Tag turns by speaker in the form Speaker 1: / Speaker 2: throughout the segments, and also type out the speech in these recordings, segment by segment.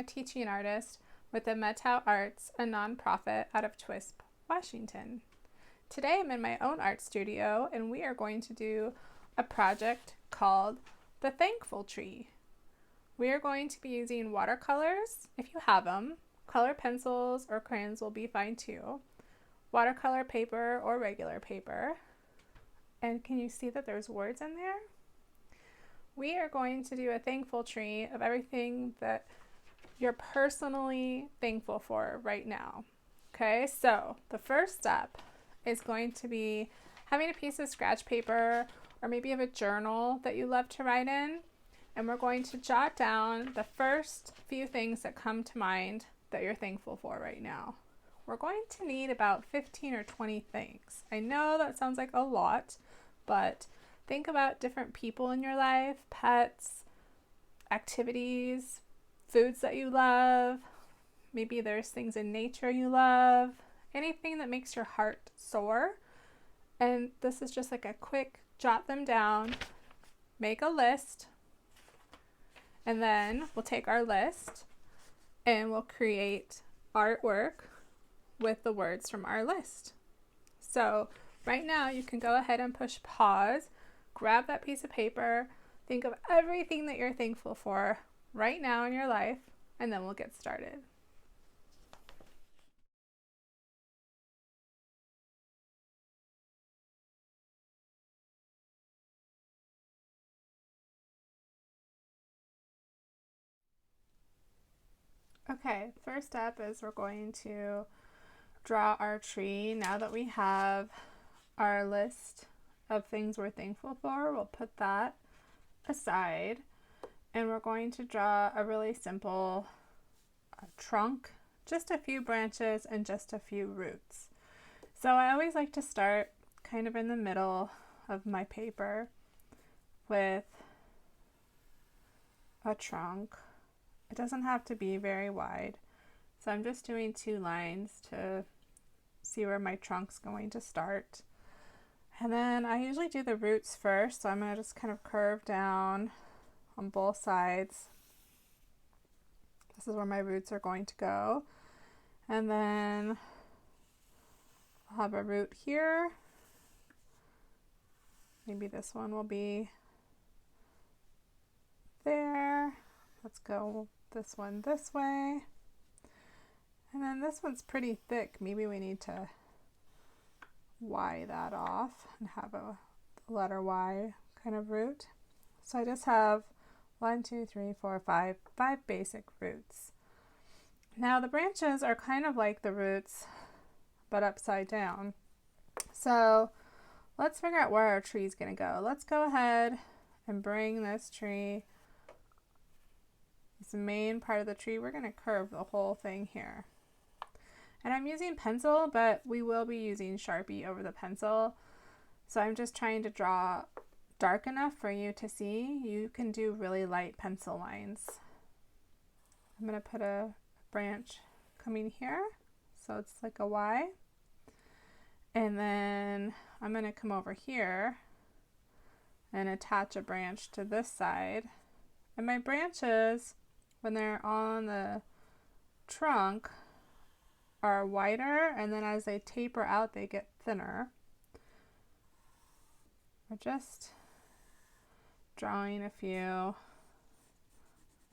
Speaker 1: teaching artist with the Metau Arts, a nonprofit out of Twisp, Washington. Today I'm in my own art studio and we are going to do a project called The Thankful Tree. We are going to be using watercolors, if you have them. Color pencils or crayons will be fine too. Watercolor paper or regular paper. And can you see that there's words in there? We are going to do a thankful tree of everything that you're personally thankful for right now. Okay, so the first step is going to be having a piece of scratch paper or maybe you have a journal that you love to write in, and we're going to jot down the first few things that come to mind that you're thankful for right now. We're going to need about 15 or 20 things. I know that sounds like a lot, but think about different people in your life, pets, activities, foods that you love. Maybe there's things in nature you love, anything that makes your heart soar. And this is just like a quick jot them down, make a list, and then we'll take our list and we'll create artwork with the words from our list. So right now you can go ahead and push pause, grab that piece of paper, think of everything that you're thankful for right now in your life, and then we'll get started. Okay, first step is we're going to draw our tree. Now that we have our list of things we're thankful for, we'll put that aside and we're going to draw a really simple trunk, just a few branches and just a few roots. So I always like to start kind of in the middle of my paper with a trunk. It doesn't have to be very wide, so I'm just doing 2 lines to see where my trunk's going to start. And then I usually do the roots first, so I'm going to just kind of curve down on both sides. This is where my roots are going to go. And then I'll have a root here. Maybe this one will be there. Let's go this one this way. And then this one's pretty thick. Maybe we need to Y that off and have a letter Y kind of root. So I just have 1, 2, 3, 4, 5 basic roots. Now the branches are kind of like the roots, but upside down. So let's figure out where our tree is going to go. Let's go ahead and bring this tree, this main part of the tree, we're going to curve the whole thing here. And I'm using pencil, but we will be using Sharpie over the pencil. So I'm just trying to draw dark enough for you to see. You can do really light pencil lines. I'm going to put a branch coming here, so it's like a Y. And then I'm going to come over here and attach a branch to this side. And my branches, when they're on the trunk, are wider, and then as they taper out they get thinner. We're just drawing a few.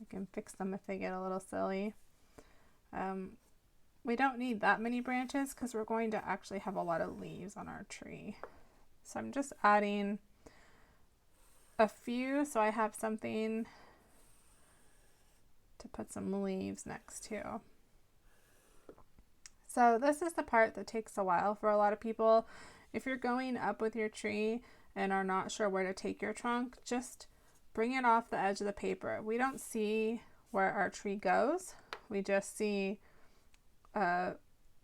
Speaker 1: I can fix them if they get a little silly. We don't need that many branches because we're going to actually have a lot of leaves on our tree. So I'm just adding a few so I have something to put some leaves next to. So this is the part that takes a while for a lot of people. If you're going up with your tree and are not sure where to take your trunk, just bring it off the edge of the paper. We don't see where our tree goes. We just see a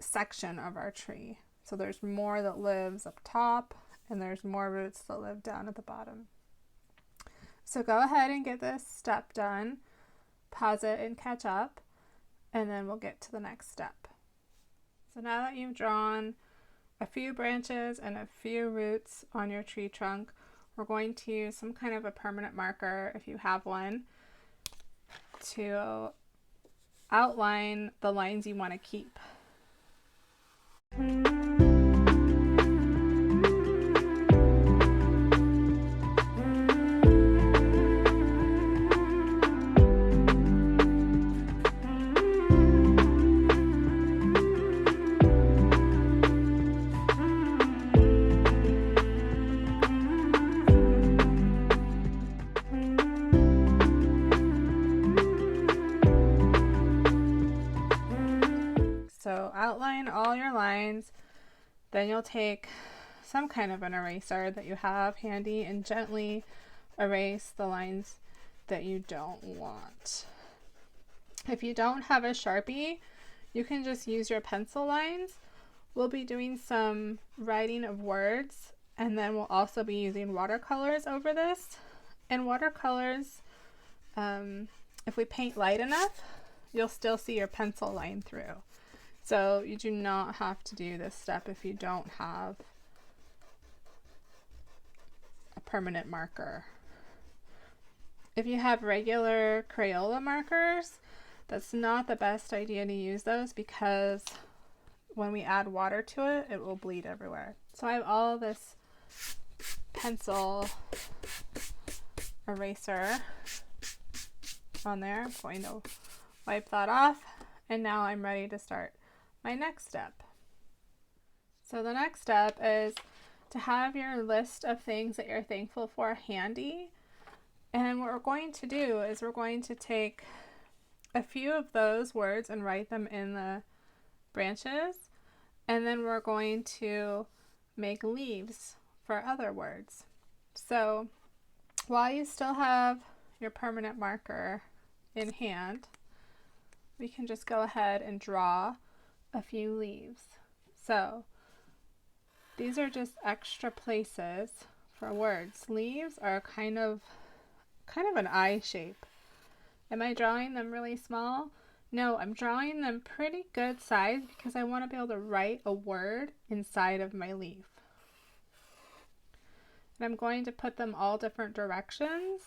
Speaker 1: section of our tree. So there's more that lives up top and there's more roots that live down at the bottom. So go ahead and get this step done, pause it and catch up, and then we'll get to the next step. So now that you've drawn a few branches and a few roots on your tree trunk, we're going to use some kind of a permanent marker, if you have one, to outline the lines you want to keep. So outline all your lines, then you'll take some kind of an eraser that you have handy and gently erase the lines that you don't want. If you don't have a Sharpie, you can just use your pencil lines. We'll be doing some writing of words, and then we'll also be using watercolors over this. And watercolors, if we paint light enough, you'll still see your pencil line through. So you do not have to do this step if you don't have a permanent marker. If you have regular Crayola markers, that's not the best idea to use those because when we add water to it, it will bleed everywhere. So I have all this pencil eraser on there. I'm going to wipe that off, and now I'm ready to start my next step. So the next step is to have your list of things that you're thankful for handy. And what we're going to do is we're going to take a few of those words and write them in the branches. And then we're going to make leaves for other words. So while you still have your permanent marker in hand, we can just go ahead and draw a few leaves. So these are just extra places for words. Leaves are kind of an eye shape. Am I drawing them really small? No, I'm drawing them pretty good size because I want to be able to write a word inside of my leaf. And I'm going to put them all different directions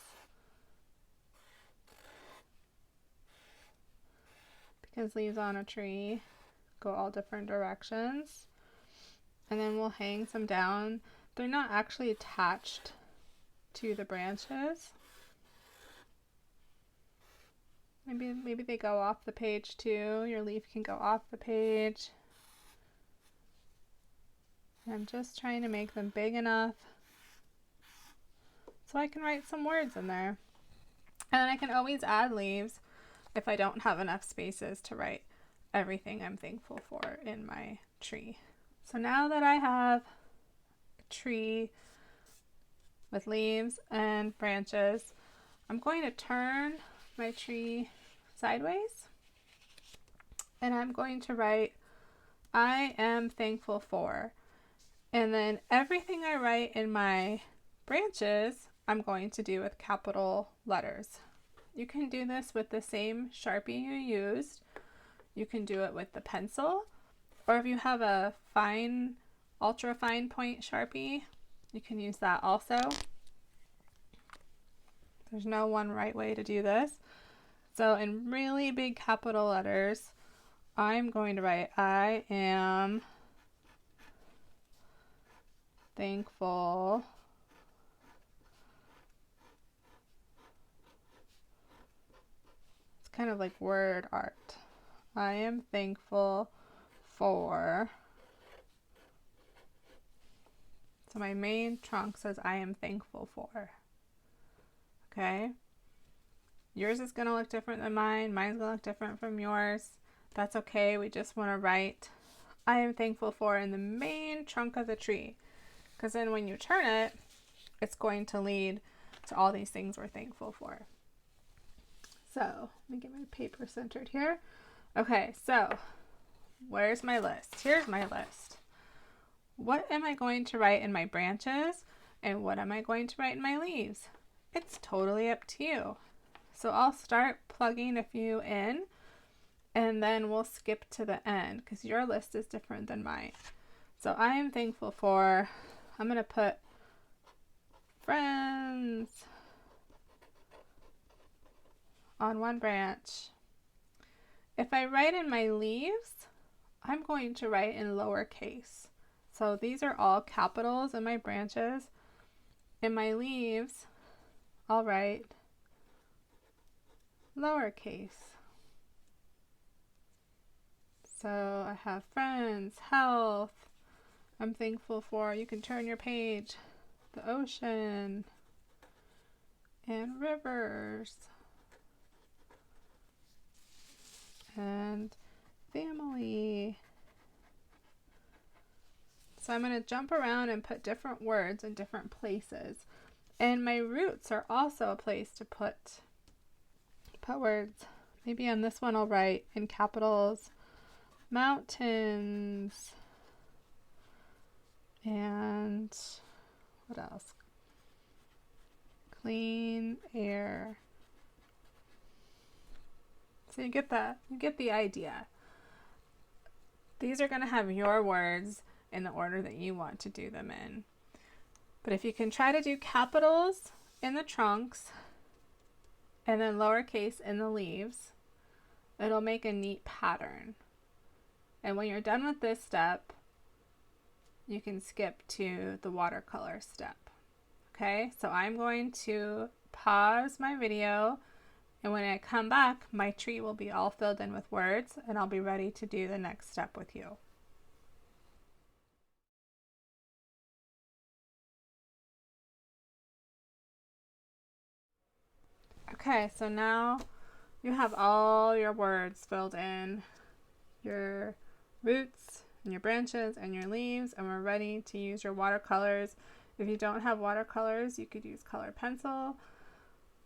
Speaker 1: because leaves on a tree go all different directions. And then we'll hang some down. They're not actually attached to the branches. Maybe they go off the page too. Your leaf can go off the page. I'm just trying to make them big enough so I can write some words in there. And then I can always add leaves if I don't have enough spaces to write everything I'm thankful for in my tree. So now that I have a tree with leaves and branches, I'm going to turn my tree sideways and I'm going to write I am thankful for, and then everything I write in my branches I'm going to do with capital letters. You can do this with the same Sharpie you used. You can do it with the pencil, or if you have a fine, ultra fine point Sharpie, you can use that also. There's no one right way to do this. So in really big capital letters, I'm going to write I am thankful kind of like word art. I am thankful for. So my main trunk says I am thankful for. Okay. Yours is going to look different than mine. Mine's going to look different from yours. That's okay. We just want to write I am thankful for in the main trunk of the tree. Because then when you turn it, it's going to lead to all these things we're thankful for. So let me get my paper centered here. Okay, so where's my list? Here's my list. What am I going to write in my branches and what am I going to write in my leaves? It's totally up to you. So I'll start plugging a few in and then we'll skip to the end because your list is different than mine. So I am thankful for, I'm going to put friends on one branch. If I write in my leaves, I'm going to write in lowercase. So these are all capitals in my branches. In my leaves, I'll write lowercase. So I have friends, health, I'm thankful for, you can turn your page, the ocean, and rivers, and family. So I'm going to jump around and put different words in different places. And my roots are also a place to put words. Maybe on this one I'll write in capitals mountains, and what else? Clean air. So you get the idea. These are going to have your words in the order that you want to do them in. But if you can try to do capitals in the trunks and then lowercase in the leaves, it'll make a neat pattern. And when you're done with this step, you can skip to the watercolor step. Okay, so I'm going to pause my video, and when I come back, my tree will be all filled in with words, and I'll be ready to do the next step with you. Okay, so now you have all your words filled in, your roots and your branches and your leaves, and we're ready to use your watercolors. If you don't have watercolors, you could use colored pencil.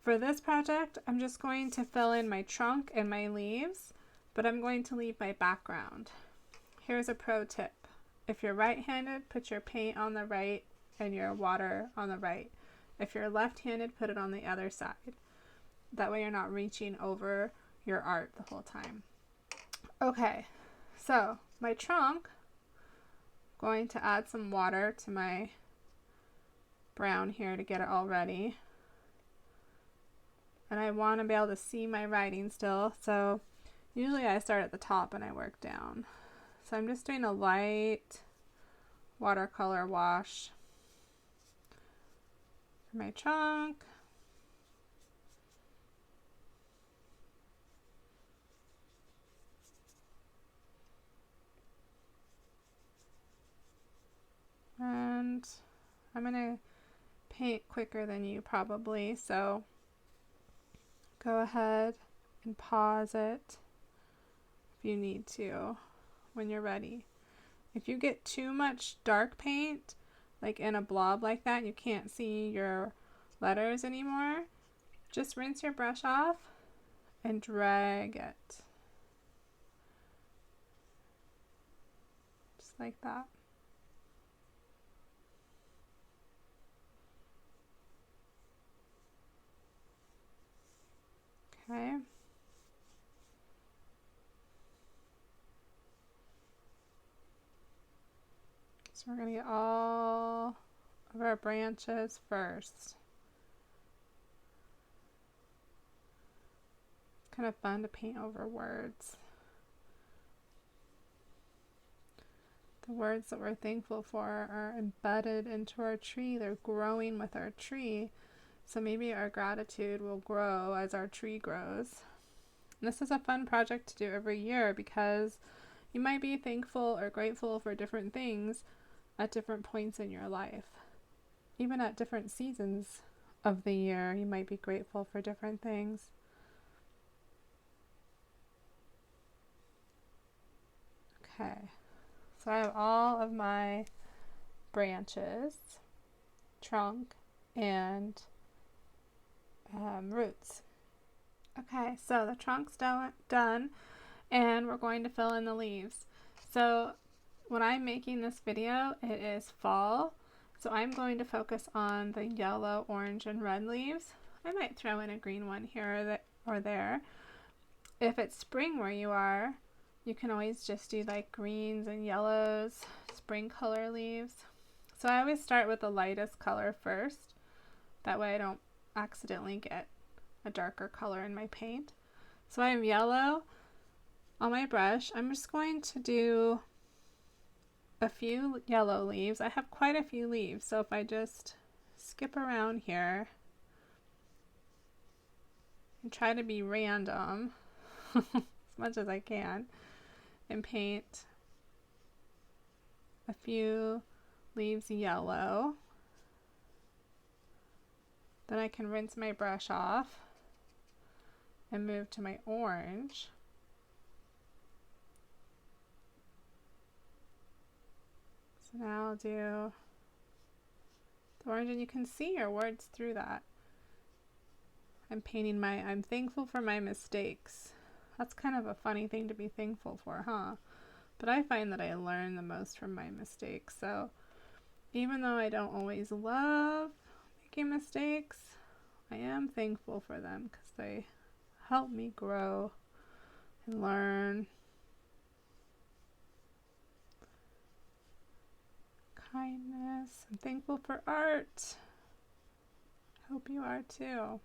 Speaker 1: For this project, I'm just going to fill in my trunk and my leaves, but I'm going to leave my background. Here's a pro tip. If you're right-handed, put your paint on the right and your water on the right. If you're left-handed, put it on the other side. That way you're not reaching over your art the whole time. Okay, so my trunk, going to add some water to my brown here to get it all ready. And I want to be able to see my writing still, so usually I start at the top and I work down. So I'm just doing a light watercolor wash for my trunk. And I'm going to paint quicker than you probably, so go ahead and pause it if you need to when you're ready. If you get too much dark paint, like in a blob like that, and you can't see your letters anymore, just rinse your brush off and drag it. Just like that. Okay. So we're going to get all of our branches first. Kind of fun to paint over words. The words that we're thankful for are embedded into our tree. They're growing with our tree. So maybe our gratitude will grow as our tree grows. And this is a fun project to do every year because you might be thankful or grateful for different things at different points in your life. Even at different seasons of the year, you might be grateful for different things. Okay, so I have all of my branches, trunk, and roots. Okay, so the trunk's done, and we're going to fill in the leaves. So when I'm making this video, it is fall, so I'm going to focus on the yellow, orange, and red leaves. I might throw in a green one here or there. If it's spring where you are, you can always just do like greens and yellows, spring color leaves. So I always start with the lightest color first. That way I don't accidentally get a darker color in my paint. So I have yellow, on my brush, I'm just going to do a few yellow leaves. I have quite a few leaves, so if I just skip around here and try to be random as much as I can and paint a few leaves yellow, then I can rinse my brush off and move to my orange. So now I'll do the orange, and you can see your words through that. I'm painting I'm thankful for my mistakes. That's kind of a funny thing to be thankful for, huh? But I find that I learn the most from my mistakes. So even though I don't always love making mistakes, I am thankful for them because they help me grow and learn. Kindness. I'm thankful for art. I hope you are too.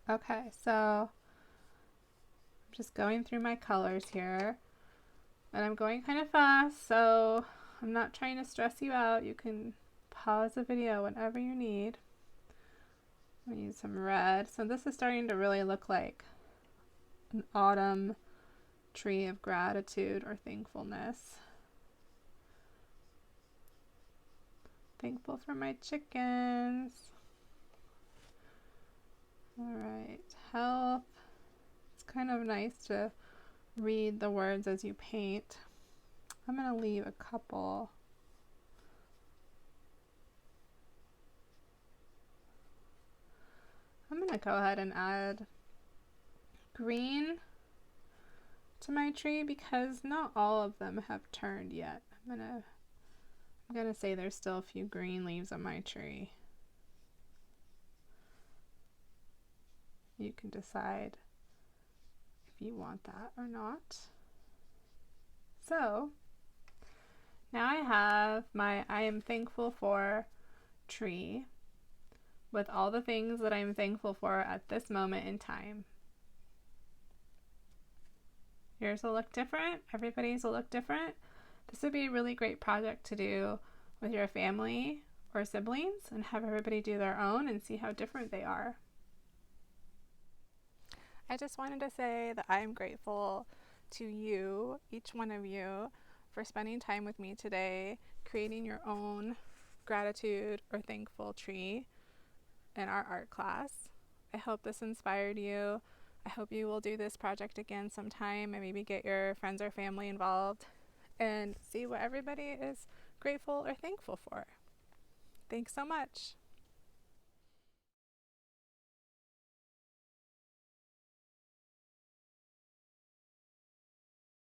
Speaker 1: Okay, so I'm just going through my colors here, and I'm going kind of fast, so I'm not trying to stress you out. You can pause the video whenever you need. I'm going to use some red. So this is starting to really look like an autumn tree of gratitude or thankfulness. Thankful for my chickens. Alright, health. It's kind of nice to read the words as you paint. I'm going to leave a couple. I'm going to go ahead and add green to my tree because not all of them have turned yet. I'm gonna say there's still a few green leaves on my tree. You can decide if you want that or not. So now I have my I am thankful for tree with all the things that I'm thankful for at this moment in time. Yours will look different. Everybody's will look different. This would be a really great project to do with your family or siblings and have everybody do their own and see how different they are. I just wanted to say that I am grateful to you, each one of you, for spending time with me today, creating your own gratitude or thankful tree in our art class. I hope this inspired you. I hope you will do this project again sometime and maybe get your friends or family involved and see what everybody is grateful or thankful for. Thanks so much.